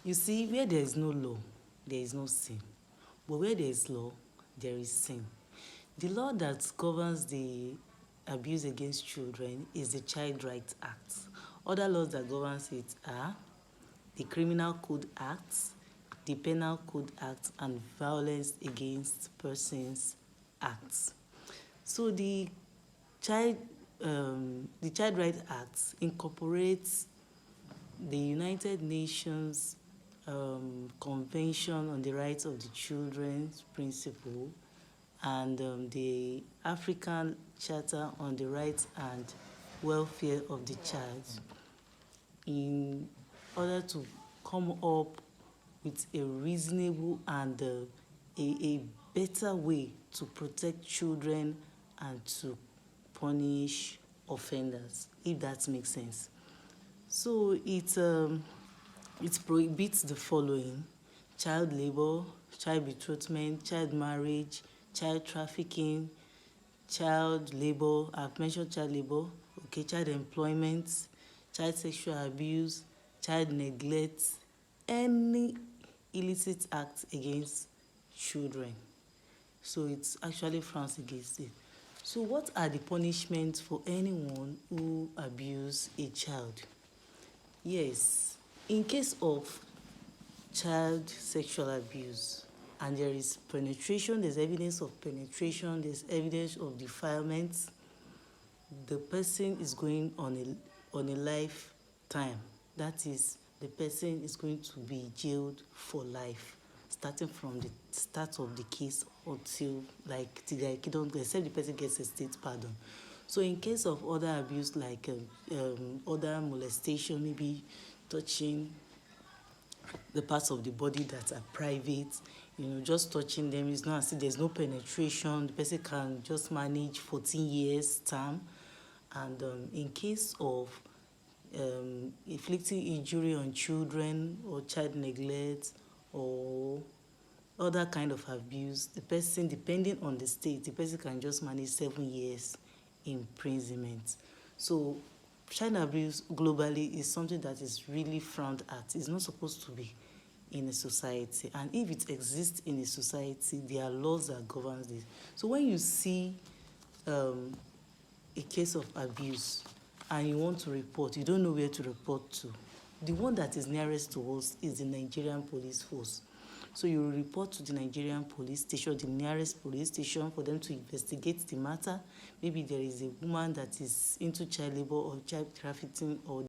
You see, where there is no law, there is no sin. But where there is law, there is sin. The law that governs the abuse against children is the Child Rights Act. Other laws that governs it are the Criminal Code Act, the Penal Code Act, and Violence Against Persons Act. So the Child Rights Act incorporates the United Nations Convention on the Rights of the Children's Principle and the African Charter on the Rights and Welfare of the Child in order to come up with a reasonable and a better way to protect children and to punish offenders, if that makes sense. So it prohibits the following: child labor, child betrothment, child marriage, child trafficking, child labor, I've mentioned child labor, okay, child employment, child sexual abuse, child neglect, any illicit act against children. So it's actually frowns against it. So what are the punishments for anyone who abuse a child? Yes, in case of child sexual abuse and there is penetration, there's evidence of penetration, there's evidence of defilement, the person is going on a lifetime. That is, the person is going to be jailed for life, starting from the start of the case until except the person gets a state pardon. So in case of other abuse like other molestation, maybe touching the parts of the body that are private, just touching them, it's not as if there's no penetration, the person can just manage 14 years term. And in case of inflicting injury on children or child neglect or other kind of abuse, the person, depending on the state, the person can just manage 7 years imprisonment. So child abuse globally is something that is really frowned at. It's not supposed to be in a society, and if it exists in a society, there are laws that govern this. So when you see a case of abuse and you want to report, you don't know where to report to, the one that is nearest to us is the Nigerian Police Force. So you will report to the Nigerian police station, the nearest police station, for them to investigate the matter. Maybe there is a woman that is into child labor or child trafficking or